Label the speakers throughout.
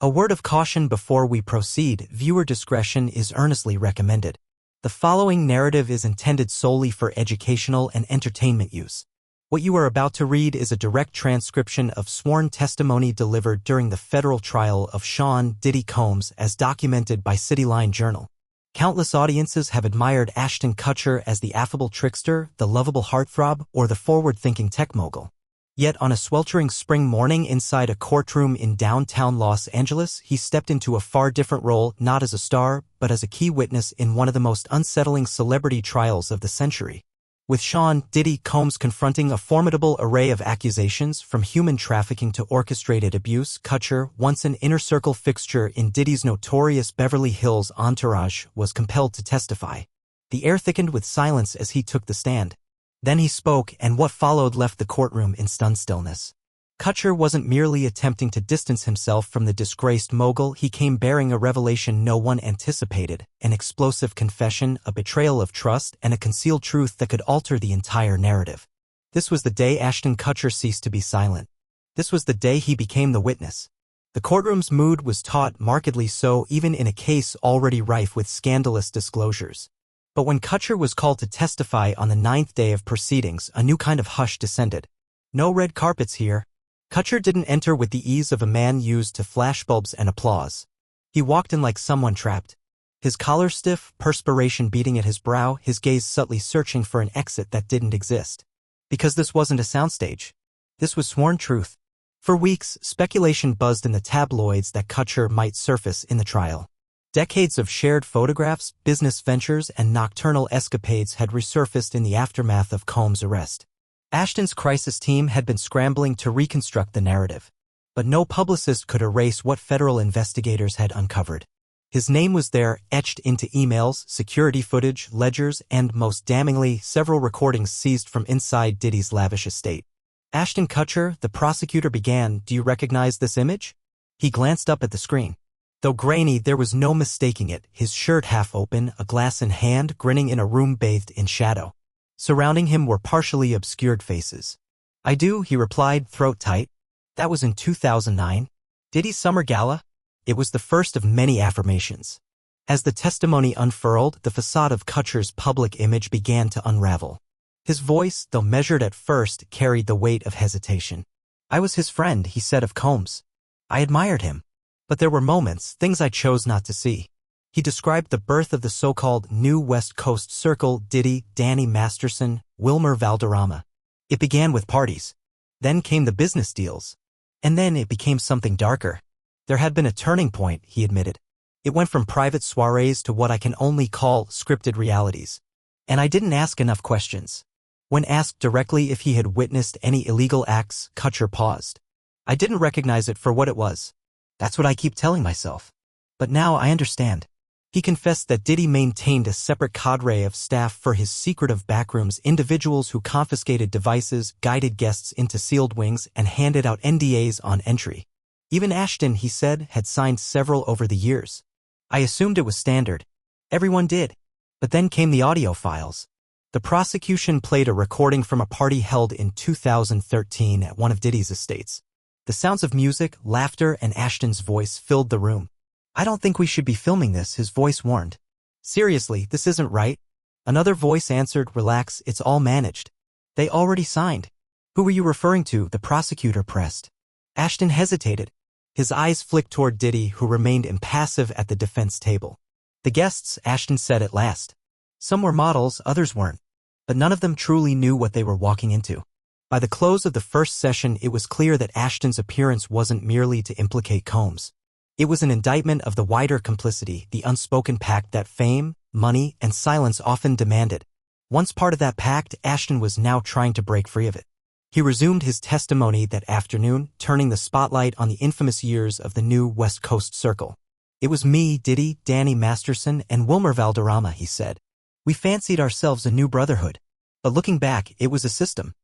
Speaker 1: A word of caution before we proceed: viewer discretion is earnestly recommended. The following narrative is intended solely for educational and entertainment use. What you are about to read is a direct transcription of sworn testimony delivered during the federal trial of Sean Diddy Combs as documented by Cityline Journal. Countless audiences have admired Ashton Kutcher as the affable trickster, the lovable heartthrob, or the forward-thinking tech mogul. Yet on a sweltering spring morning inside a courtroom in downtown Los Angeles, he stepped into a far different role, not as a star, but as a key witness in one of the most unsettling celebrity trials of the century. With Sean Diddy Combs confronting a formidable array of accusations from human trafficking to orchestrated abuse, Kutcher, once an inner-circle fixture in Diddy's notorious Beverly Hills entourage, was compelled to testify. The air thickened with silence as he took the stand. Then he spoke, and what followed left the courtroom in stunned stillness. Kutcher wasn't merely attempting to distance himself from the disgraced mogul, he came bearing a revelation no one anticipated, an explosive confession, a betrayal of trust, and a concealed truth that could alter the entire narrative. This was the day Ashton Kutcher ceased to be silent. This was the day he became the witness. The courtroom's mood was taut, markedly so even in a case already rife with scandalous disclosures. But when Kutcher was called to testify on the 9th day of proceedings, a new kind of hush descended. No red carpets here. Kutcher didn't enter with the ease of a man used to flashbulbs and applause. He walked in like someone trapped. His collar stiff, perspiration beading at his brow, his gaze subtly searching for an exit that didn't exist. Because this wasn't a soundstage. This was sworn truth. For weeks, speculation buzzed in the tabloids that Kutcher might surface in the trial. Decades of shared photographs, business ventures, and nocturnal escapades had resurfaced in the aftermath of Combs' arrest. Ashton's crisis team had been scrambling to reconstruct the narrative. But no publicist could erase what federal investigators had uncovered. His name was there, etched into emails, security footage, ledgers, and, most damningly, several recordings seized from inside Diddy's lavish estate. Ashton Kutcher, the prosecutor began, "Do you recognize this image?" He glanced up at the screen. Though grainy, there was no mistaking it, his shirt half open, a glass in hand, grinning in a room bathed in shadow. Surrounding him were partially obscured faces. "I do," he replied, throat tight. "That was in 2009. Diddy's summer gala?" It was the first of many affirmations. As the testimony unfurled, the facade of Kutcher's public image began to unravel. His voice, though measured at first, carried the weight of hesitation. "I was his friend," he said of Combs. "I admired him. But there were moments, things I chose not to see." He described the birth of the so-called New West Coast Circle: Diddy, Danny Masterson, Wilmer Valderrama. It began with parties. Then came the business deals. And then it became something darker. There had been a turning point, he admitted. It went from private soirees to what I can only call scripted realities. And I didn't ask enough questions. When asked directly if he had witnessed any illegal acts, Kutcher paused. "I didn't recognize it for what it was. That's what I keep telling myself. But now I understand." He confessed that Diddy maintained a separate cadre of staff for his secretive backrooms, individuals who confiscated devices, guided guests into sealed wings, and handed out NDAs on entry. Even Ashton, he said, had signed several over the years. "I assumed it was standard. Everyone did." But then came the audio files. The prosecution played a recording from a party held in 2013 at one of Diddy's estates. The sounds of music, laughter, and Ashton's voice filled the room. "I don't think we should be filming this," his voice warned. "Seriously, this isn't right." Another voice answered, "Relax, it's all managed. They already signed." "Who were you referring to?" the prosecutor pressed. Ashton hesitated. His eyes flicked toward Diddy, who remained impassive at the defense table. "The guests," Ashton said at last. "Some were models, others weren't. But none of them truly knew what they were walking into." By the close of the first session, it was clear that Ashton's appearance wasn't merely to implicate Combs. It was an indictment of the wider complicity, the unspoken pact that fame, money, and silence often demanded. Once part of that pact, Ashton was now trying to break free of it. He resumed his testimony that afternoon, turning the spotlight on the infamous years of the New West Coast Circle. "It was me, Diddy, Danny Masterson, and Wilmer Valderrama," he said. "We fancied ourselves a new brotherhood. But looking back, it was a system."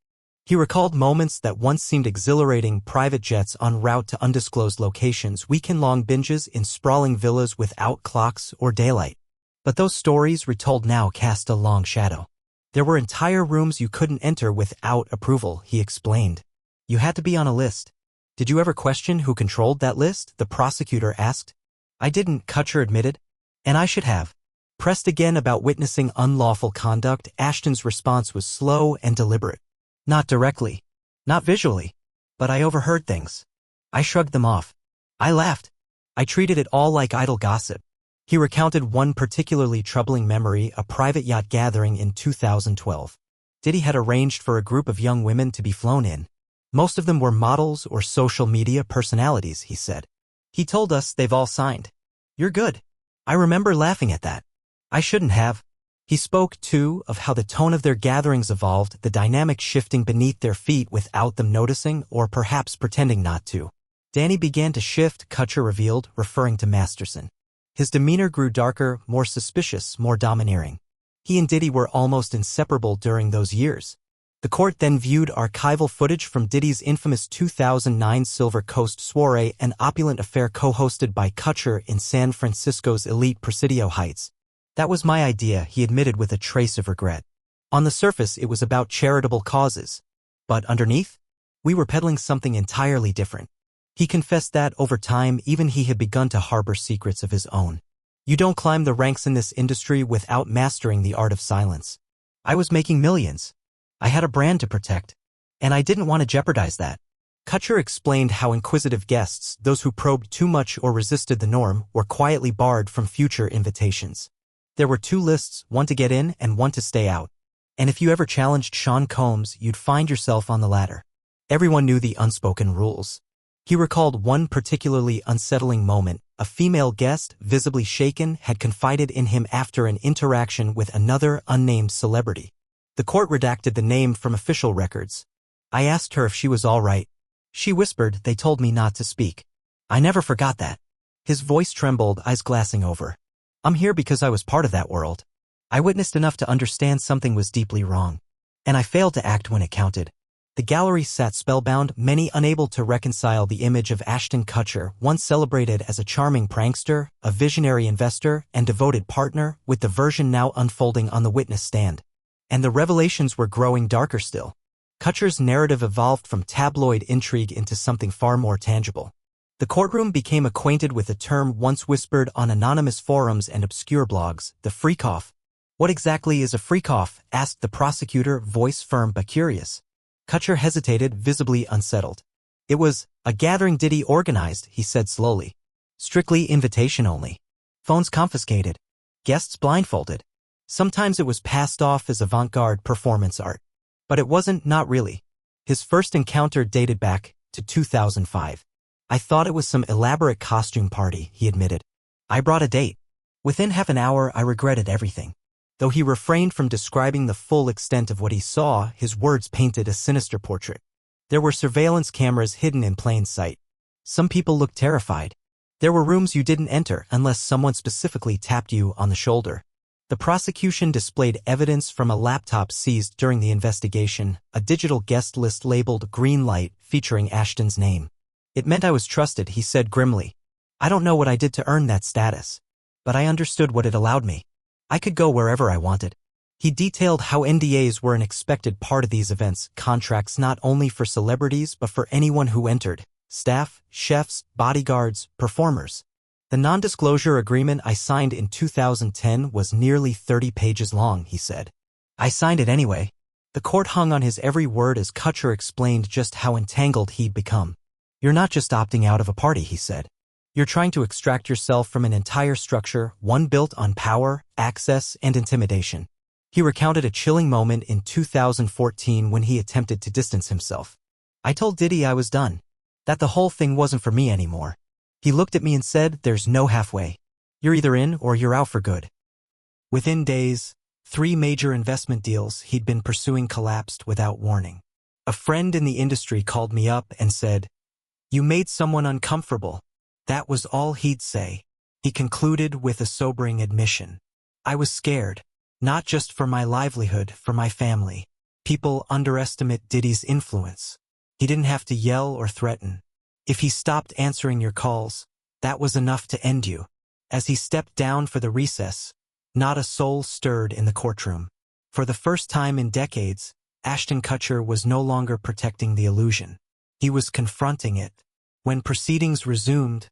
Speaker 1: He recalled moments that once seemed exhilarating: private jets en route to undisclosed locations, weekend-long binges in sprawling villas without clocks or daylight. But those stories retold now cast a long shadow. There were entire rooms you couldn't enter without approval, he explained. You had to be on a list. Did you ever question who controlled that list? The prosecutor asked. I didn't, Kutcher admitted. And I should have. Pressed again about witnessing unlawful conduct, Ashton's response was slow and deliberate. Not directly. Not visually. But I overheard things. I shrugged them off. I laughed. I treated it all like idle gossip. He recounted one particularly troubling memory, a private yacht gathering in 2012. Diddy had arranged for a group of young women to be flown in. Most of them were models or social media personalities, he said. He told us they've all signed. You're good. I remember laughing at that. I shouldn't have. He spoke, too, of how the tone of their gatherings evolved, the dynamic shifting beneath their feet without them noticing or perhaps pretending not to. Danny began to shift, Kutcher revealed, referring to Masterson. His demeanor grew darker, more suspicious, more domineering. He and Diddy were almost inseparable during those years. The court then viewed archival footage from Diddy's infamous 2009 Silver Coast soiree, an opulent affair co-hosted by Kutcher in San Francisco's elite Presidio Heights. That was my idea, he admitted with a trace of regret. On the surface, it was about charitable causes. But underneath, we were peddling something entirely different. He confessed that, over time, even he had begun to harbor secrets of his own. You don't climb the ranks in this industry without mastering the art of silence. I was making millions. I had a brand to protect. And I didn't want to jeopardize that. Kutcher explained how inquisitive guests, those who probed too much or resisted the norm, were quietly barred from future invitations. There were two lists, one to get in and one to stay out. And if you ever challenged Sean Combs, you'd find yourself on the latter. Everyone knew the unspoken rules. He recalled one particularly unsettling moment. A female guest, visibly shaken, had confided in him after an interaction with another unnamed celebrity. The court redacted the name from official records. I asked her if she was all right. She whispered, they told me not to speak. I never forgot that. His voice trembled, eyes glassing over. I'm here because I was part of that world. I witnessed enough to understand something was deeply wrong. And I failed to act when it counted. The gallery sat spellbound, many unable to reconcile the image of Ashton Kutcher, once celebrated as a charming prankster, a visionary investor, and devoted partner, with the version now unfolding on the witness stand. And the revelations were growing darker still. Kutcher's narrative evolved from tabloid intrigue into something far more tangible. The courtroom became acquainted with a term once whispered on anonymous forums and obscure blogs, the freak-off. What exactly is a freak-off? Asked the prosecutor, voice firm but curious. Kutcher hesitated, visibly unsettled. It was a gathering Diddy organized, he said slowly. Strictly invitation only. Phones confiscated. Guests blindfolded. Sometimes it was passed off as avant-garde performance art. But it wasn't, not really. His first encounter dated back to 2005. I thought it was some elaborate costume party, he admitted. I brought a date. Within half an hour, I regretted everything. Though he refrained from describing the full extent of what he saw, his words painted a sinister portrait. There were surveillance cameras hidden in plain sight. Some people looked terrified. There were rooms you didn't enter unless someone specifically tapped you on the shoulder. The prosecution displayed evidence from a laptop seized during the investigation, a digital guest list labeled Green Light featuring Ashton's name. It meant I was trusted, he said grimly. I don't know what I did to earn that status. But I understood what it allowed me. I could go wherever I wanted. He detailed how NDAs were an expected part of these events, contracts not only for celebrities but for anyone who entered, staff, chefs, bodyguards, performers. The non-disclosure agreement I signed in 2010 was nearly 30 pages long, he said. I signed it anyway. The court hung on his every word as Kutcher explained just how entangled he'd become. You're not just opting out of a party, he said. You're trying to extract yourself from an entire structure, one built on power, access, and intimidation. He recounted a chilling moment in 2014 when he attempted to distance himself. I told Diddy I was done. That the whole thing wasn't for me anymore. He looked at me and said, there's no halfway. You're either in or you're out for good. Within days, 3 major investment deals he'd been pursuing collapsed without warning. A friend in the industry called me up and said, "You made someone uncomfortable." That was all he'd say. He concluded with a sobering admission. I was scared, not just for my livelihood, for my family. People underestimate Diddy's influence. He didn't have to yell or threaten. If he stopped answering your calls, that was enough to end you. As he stepped down for the recess, not a soul stirred in the courtroom. For the first time in decades, Ashton Kutcher was no longer protecting the illusion. He was confronting it, When proceedings resumed,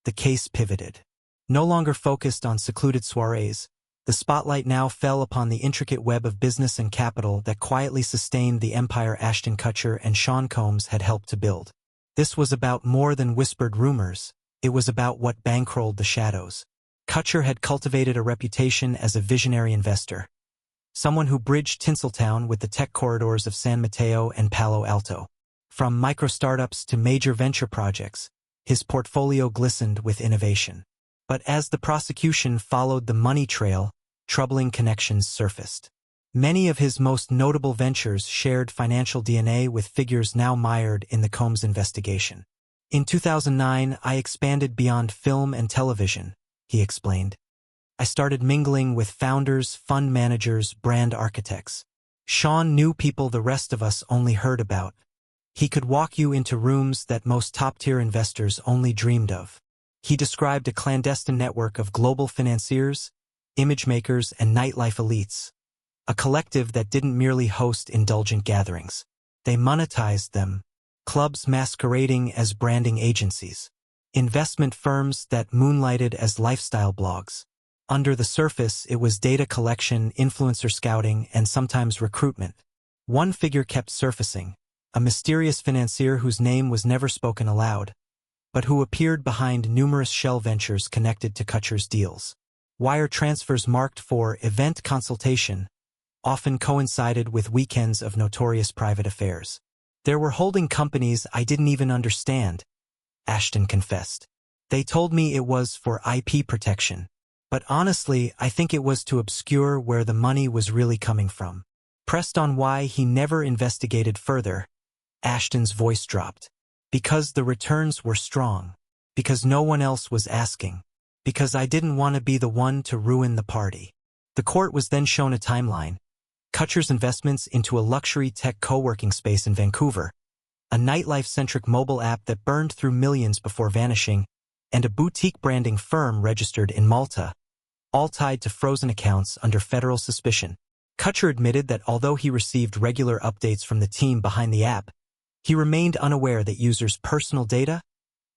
Speaker 1: the case pivoted. No longer focused on secluded soirees, the spotlight now fell upon the intricate web of business and capital that quietly sustained the empire Ashton Kutcher and Sean Combs had helped to build. This was about more than whispered rumors. It was about what bankrolled the shadows. Kutcher had cultivated a reputation as a visionary investor, someone who bridged Tinseltown with the tech corridors of San Mateo and Palo Alto. From micro-startups to major venture projects, his portfolio glistened with innovation. But as the prosecution followed the money trail, troubling connections surfaced. Many of his most notable ventures shared financial DNA with figures now mired in the Combs investigation. In 2009, I expanded beyond film and television, he explained. I started mingling with founders, fund managers, brand architects. Sean knew people the rest of us only heard about. He could walk you into rooms that most top-tier investors only dreamed of. He described a clandestine network of global financiers, image makers, and nightlife elites. A collective that didn't merely host indulgent gatherings. They monetized them. Clubs masquerading as branding agencies. Investment firms that moonlighted as lifestyle blogs. Under the surface, it was data collection, influencer scouting, and sometimes recruitment. One figure kept surfacing, a mysterious financier whose name was never spoken aloud, but who appeared behind numerous shell ventures connected to Kutcher's deals. Wire transfers marked for event consultation often coincided with weekends of notorious private affairs. There were holding companies I didn't even understand, Ashton confessed. They told me it was for IP protection. But honestly, I think it was to obscure where the money was really coming from. Pressed on why he never investigated further, Ashton's voice dropped. Because the returns were strong. Because no one else was asking. Because I didn't want to be the one to ruin the party. The court was then shown a timeline. Kutcher's investments into a luxury tech co-working space in Vancouver, a nightlife-centric mobile app that burned through millions before vanishing, and a boutique branding firm registered in Malta, all tied to frozen accounts under federal suspicion. Kutcher admitted that although he received regular updates from the team behind the app, he remained unaware that users' personal data,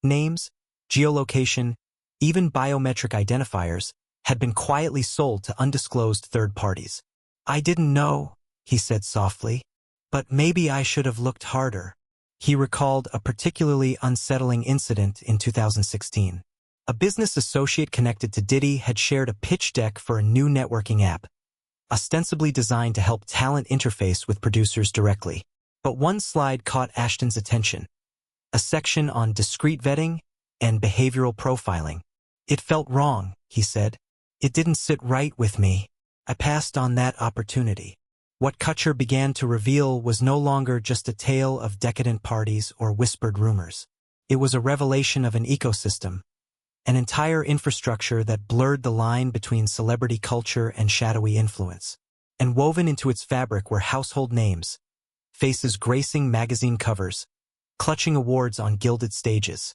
Speaker 1: names, geolocation, even biometric identifiers, had been quietly sold to undisclosed third parties. I didn't know, he said softly, but maybe I should have looked harder. He recalled a particularly unsettling incident in 2016. A business associate connected to Diddy had shared a pitch deck for a new networking app, ostensibly designed to help talent interface with producers directly. But one slide caught Ashton's attention, a section on discrete vetting and behavioral profiling. It felt wrong, he said. It didn't sit right with me. I passed on that opportunity. What Kutcher began to reveal was no longer just a tale of decadent parties or whispered rumors. It was a revelation of an ecosystem, an entire infrastructure that blurred the line between celebrity culture and shadowy influence. And woven into its fabric were household names, faces gracing magazine covers, clutching awards on gilded stages.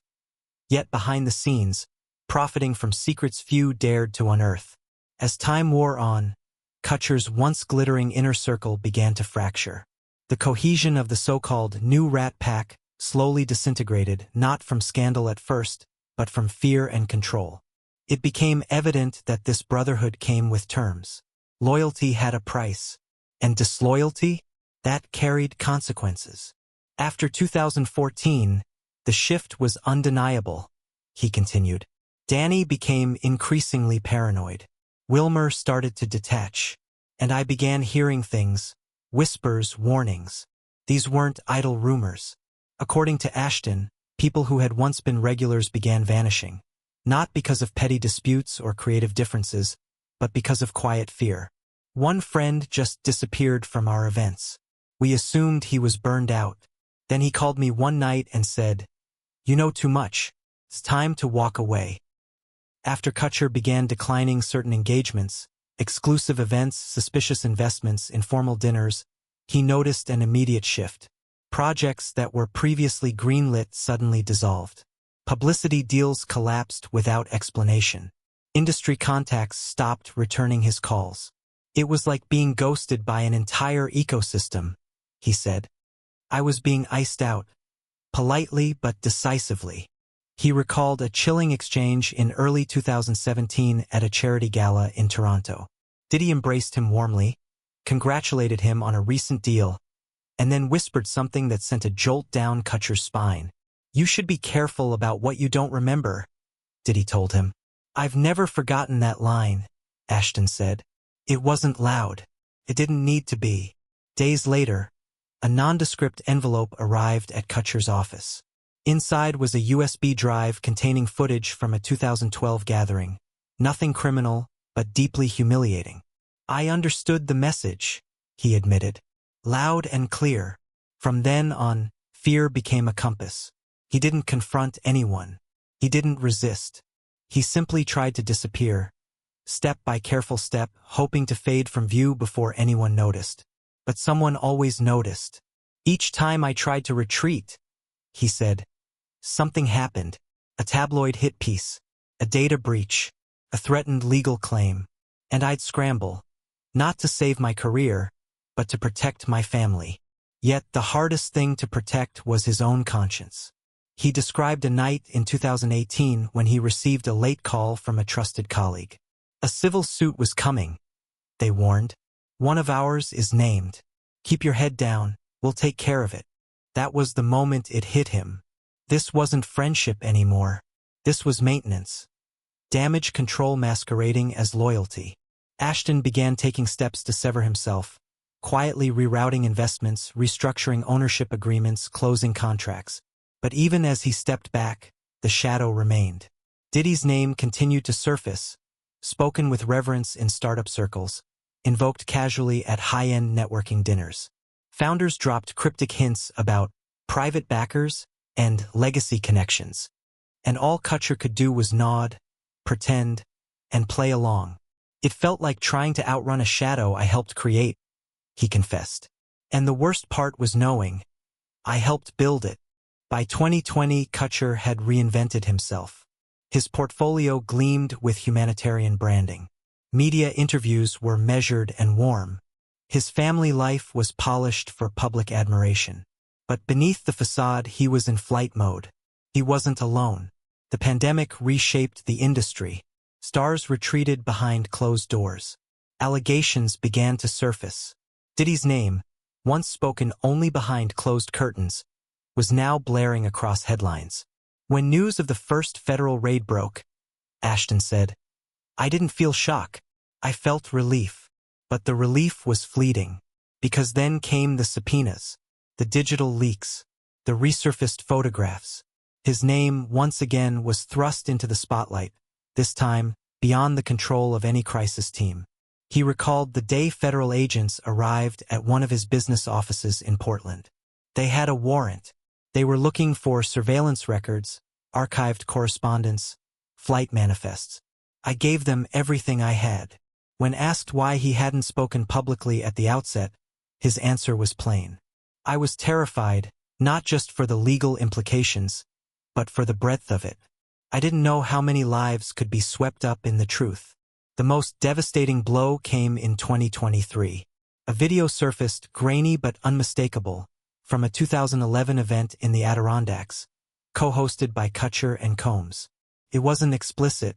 Speaker 1: Yet behind the scenes, profiting from secrets few dared to unearth. As time wore on, Kutcher's once glittering inner circle began to fracture. The cohesion of the so-called new rat pack slowly disintegrated, not from scandal at first, but from fear and control. It became evident that this brotherhood came with terms. Loyalty had a price, and disloyalty, that carried consequences. After 2014, the shift was undeniable, he continued. Danny became increasingly paranoid. Wilmer started to detach, and I began hearing things, whispers, warnings. These weren't idle rumors. According to Ashton, people who had once been regulars began vanishing, not because of petty disputes or creative differences, but because of quiet fear. One friend just disappeared from our events. We assumed he was burned out. Then he called me one night and said, "You know too much. It's time to walk away." After Kutcher began declining certain engagements, exclusive events, suspicious investments, informal dinners, he noticed an immediate shift. Projects that were previously greenlit suddenly dissolved. Publicity deals collapsed without explanation. Industry contacts stopped returning his calls. It was like being ghosted by an entire ecosystem, he said. I was being iced out. politely but decisively. He recalled a chilling exchange in early 2017 at a charity gala in Toronto. Diddy embraced him warmly, congratulated him on a recent deal, and then whispered something that sent a jolt down Kutcher's spine. "You should be careful about what you don't remember," Diddy told him. "I've never forgotten that line," Ashton said. "It wasn't loud. It didn't need to be." Days later, a nondescript envelope arrived at Kutcher's office. Inside was a USB drive containing footage from a 2012 gathering. Nothing criminal, but deeply humiliating. "I understood the message," he admitted. "Loud and clear. From then on, fear became a compass. He didn't confront anyone. He didn't resist. He simply tried to disappear, step by careful step, hoping to fade from view before anyone noticed. But someone always noticed. Each time I tried to retreat," he said, "something happened. A tabloid hit piece, a data breach, a threatened legal claim, and I'd scramble, not to save my career, but to protect my family." Yet the hardest thing to protect was his own conscience. He described a night in 2018 when he received a late call from a trusted colleague. "A civil suit was coming," they warned. "One of ours is named. Keep your head down, we'll take care of it." That was the moment it hit him. This wasn't friendship anymore. This was maintenance. Damage control masquerading as loyalty. Ashton began taking steps to sever himself, quietly rerouting investments, restructuring ownership agreements, closing contracts. But even as he stepped back, the shadow remained. Diddy's name continued to surface, spoken with reverence in startup circles, invoked casually at high-end networking dinners. Founders dropped cryptic hints about private backers and legacy connections. And all Kutcher could do was nod, pretend, and play along. "It felt like trying to outrun a shadow I helped create," he confessed. "And the worst part was knowing I helped build it." By 2020, Kutcher had reinvented himself. His portfolio gleamed with humanitarian branding. Media interviews were measured and warm. His family life was polished for public admiration. But beneath the facade, he was in flight mode. He wasn't alone. The pandemic reshaped the industry. Stars retreated behind closed doors. Allegations began to surface. Diddy's name, once spoken only behind closed curtains, was now blaring across headlines. When news of the first federal raid broke, Ashton said, "I didn't feel shock. I felt relief." But the relief was fleeting, because then came the subpoenas, the digital leaks, the resurfaced photographs. His name once again was thrust into the spotlight, this time beyond the control of any crisis team. He recalled the day federal agents arrived at one of his business offices in Portland. They had a warrant. They were looking for surveillance records, archived correspondence, flight manifests. I gave them everything I had. When asked why he hadn't spoken publicly at the outset, his answer was plain. "I was terrified, not just for the legal implications, but for the breadth of it. I didn't know how many lives could be swept up in the truth." The most devastating blow came in 2023. A video surfaced, grainy but unmistakable, from a 2011 event in the Adirondacks, co-hosted by Kutcher and Combs. It wasn't explicit,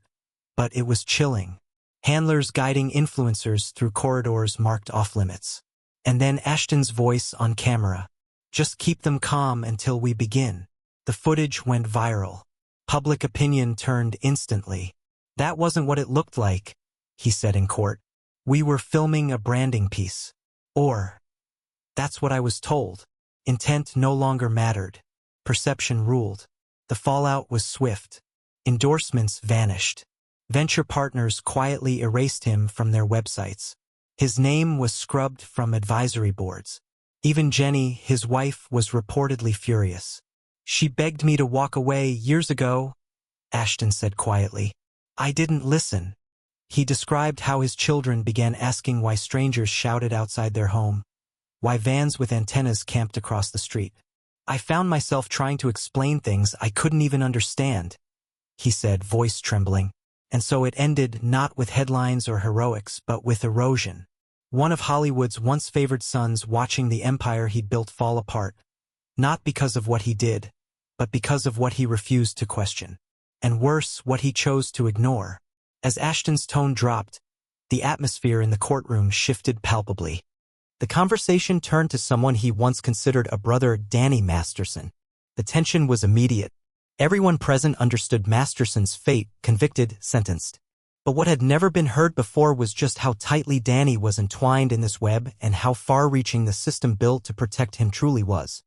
Speaker 1: but it was chilling. Handlers guiding influencers through corridors marked off-limits. And then Ashton's voice on camera. "Just keep them calm until we begin." The footage went viral. Public opinion turned instantly. "That wasn't what it looked like," he said in court. "We were filming a branding piece." Or, "That's what I was told." Intent no longer mattered. Perception ruled. The fallout was swift. Endorsements vanished. Venture partners quietly erased him from their websites. His name was scrubbed from advisory boards. Even Jenny, his wife, was reportedly furious. "She begged me to walk away years ago," Ashton said quietly. "I didn't listen." He described how his children began asking why strangers shouted outside their home, why vans with antennas camped across the street. "I found myself trying to explain things I couldn't even understand," he said, voice trembling. And so it ended not with headlines or heroics, but with erosion. One of Hollywood's once favored sons watching the empire he'd built fall apart, not because of what he did, but because of what he refused to question. And worse, what he chose to ignore. As Ashton's tone dropped, the atmosphere in the courtroom shifted palpably. The conversation turned to someone he once considered a brother, Danny Masterson. The tension was immediate. Everyone present understood Masterson's fate, convicted, sentenced. But what had never been heard before was just how tightly Danny was entwined in this web and how far-reaching the system built to protect him truly was.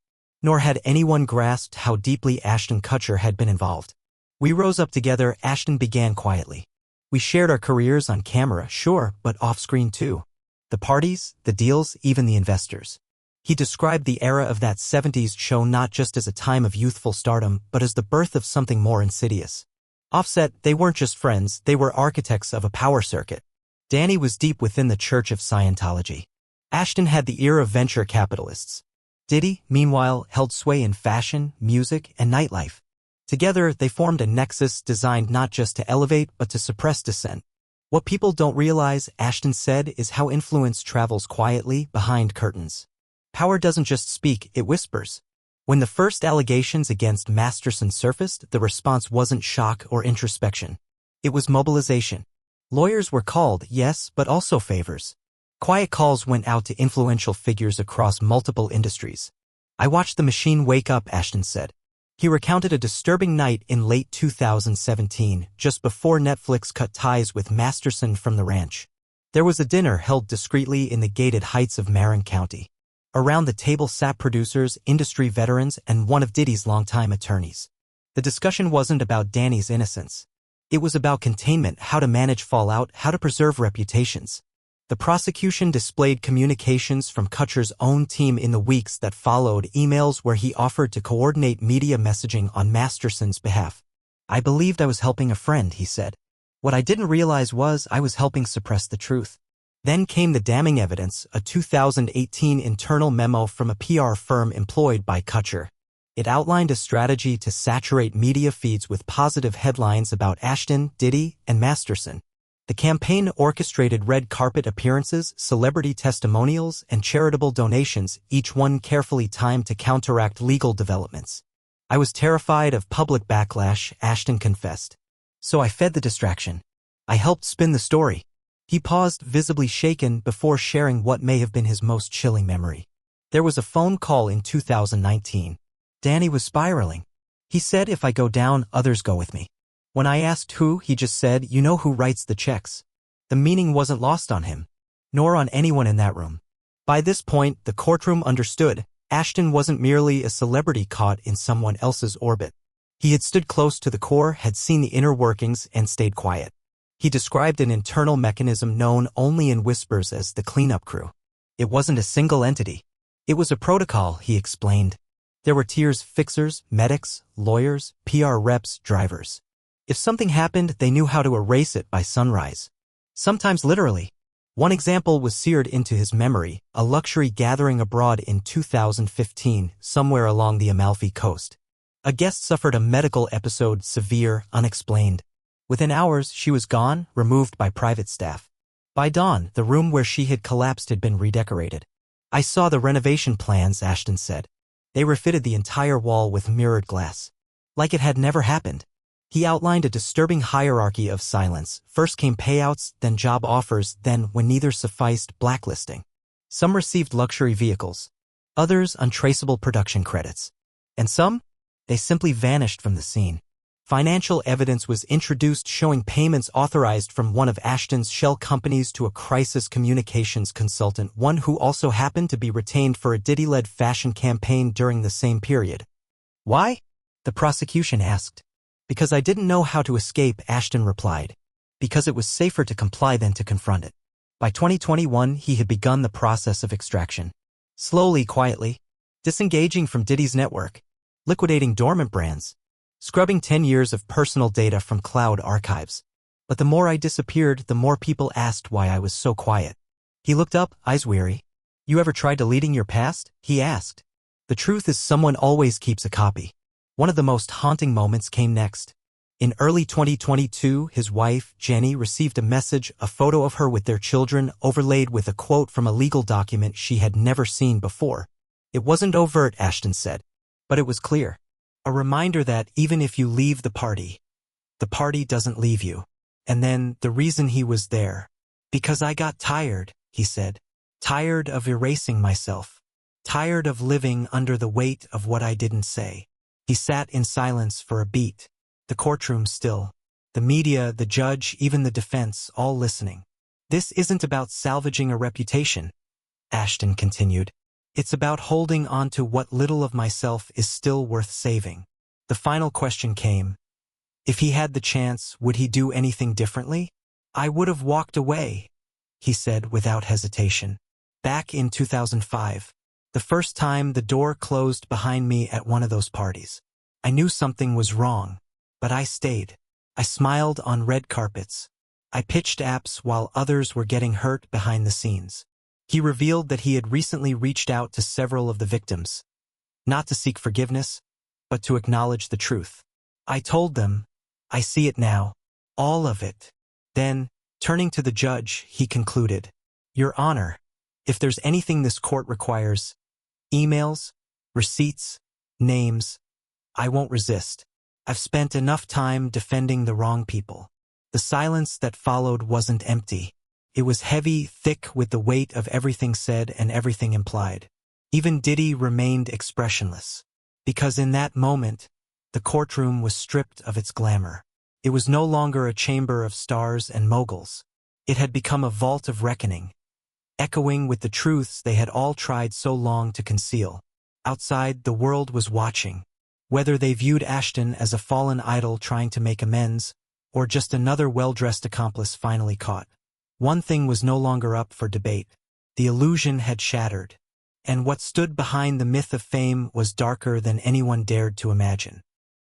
Speaker 1: Nor had anyone grasped how deeply Ashton Kutcher had been involved. We rose up together, Ashton began quietly. We shared our careers on camera, sure, but off-screen too. The parties, the deals, even the investors. He described the era of that 70s show not just as a time of youthful stardom, but as the birth of something more insidious. Offset, they weren't just friends, they were architects of a power circuit. Danny was deep within the Church of Scientology. Ashton had the ear of venture capitalists. Diddy, meanwhile, held sway in fashion, music, and nightlife. Together, they formed a nexus designed not just to elevate but to suppress dissent. What people don't realize, Ashton said, is how influence travels quietly behind curtains. Power doesn't just speak, it whispers. When the first allegations against Masterson surfaced, the response wasn't shock or introspection. It was mobilization. Lawyers were called, yes, but also favors. Quiet calls went out to influential figures across multiple industries. I watched the machine wake up, Ashton said. He recounted a disturbing night in late 2017, just before Netflix cut ties with Masterson from the ranch. There was a dinner held discreetly in the gated heights of Marin County. Around the table sat producers, industry veterans, and one of Diddy's longtime attorneys. The discussion wasn't about Danny's innocence. It was about containment, how to manage fallout, how to preserve reputations. The prosecution displayed communications from Kutcher's own team in the weeks that followed, emails where he offered to coordinate media messaging on Masterson's behalf. I believed I was helping a friend, he said. What I didn't realize was I was helping suppress the truth. Then came the damning evidence, a 2018 internal memo from a PR firm employed by Kutcher. It outlined a strategy to saturate media feeds with positive headlines about Ashton, Diddy, and Masterson. The campaign orchestrated red carpet appearances, celebrity testimonials, and charitable donations, each one carefully timed to counteract legal developments. I was terrified of public backlash, Ashton confessed. So I fed the distraction. I helped spin the story. He paused, visibly shaken, before sharing what may have been his most chilling memory. There was a phone call in 2019. Danny was spiraling. He said, if I go down, others go with me. When I asked who, he just said, you know who writes the checks. The meaning wasn't lost on him, nor on anyone in that room. By this point, the courtroom understood. Ashton wasn't merely a celebrity caught in someone else's orbit. He had stood close to the core, had seen the inner workings, and stayed quiet. He described an internal mechanism known only in whispers as the cleanup crew. It wasn't a single entity. It was a protocol, he explained. There were tiers: fixers, medics, lawyers, PR reps, drivers. If something happened, they knew how to erase it by sunrise. Sometimes literally. One example was seared into his memory, a luxury gathering abroad in 2015, somewhere along the Amalfi Coast. A guest suffered a medical episode, severe, unexplained. Within hours, she was gone, removed by private staff. By dawn, the room where she had collapsed had been redecorated. I saw the renovation plans, Ashton said. They refitted the entire wall with mirrored glass. Like it had never happened. He outlined a disturbing hierarchy of silence. First came payouts, then job offers, then, when neither sufficed, blacklisting. Some received luxury vehicles. Others, untraceable production credits. And some? They simply vanished from the scene. Financial evidence was introduced showing payments authorized from one of Ashton's shell companies to a crisis communications consultant, one who also happened to be retained for a Diddy-led fashion campaign during the same period. Why? The prosecution asked. Because I didn't know how to escape, Ashton replied. Because it was safer to comply than to confront it. By 2021, he had begun the process of extraction. Slowly, quietly. Disengaging from Diddy's network. Liquidating dormant brands. Scrubbing 10 years of personal data from cloud archives. But the more I disappeared, the more people asked why I was so quiet. He looked up, eyes weary. You ever tried deleting your past? He asked. The truth is someone always keeps a copy. One of the most haunting moments came next. In early 2022, his wife, Jenny, received a message, a photo of her with their children, overlaid with a quote from a legal document she had never seen before. It wasn't overt, Ashton said. But it was clear. A reminder that even if you leave the party doesn't leave you. And then, the reason he was there. Because I got tired, he said. Tired of erasing myself. Tired of living under the weight of what I didn't say. He sat in silence for a beat. The courtroom still. The media, the judge, even the defense, all listening. This isn't about salvaging a reputation, Ashton continued. It's about holding on to what little of myself is still worth saving. The final question came. If he had the chance, would he do anything differently? I would have walked away, he said without hesitation. Back in 2005, the first time the door closed behind me at one of those parties. I knew something was wrong, but I stayed. I smiled on red carpets. I pitched apps while others were getting hurt behind the scenes. He revealed that he had recently reached out to several of the victims, not to seek forgiveness, but to acknowledge the truth. I told them, I see it now, all of it. Then, turning to the judge, he concluded, Your Honor, if there's anything this court requires, emails, receipts, names, I won't resist. I've spent enough time defending the wrong people. The silence that followed wasn't empty. It was heavy, thick with the weight of everything said and everything implied. Even Diddy remained expressionless. Because in that moment, the courtroom was stripped of its glamour. It was no longer a chamber of stars and moguls. It had become a vault of reckoning, echoing with the truths they had all tried so long to conceal. Outside, the world was watching. Whether they viewed Ashton as a fallen idol trying to make amends, or just another well-dressed accomplice finally caught. One thing was no longer up for debate. The illusion had shattered, and what stood behind the myth of fame was darker than anyone dared to imagine.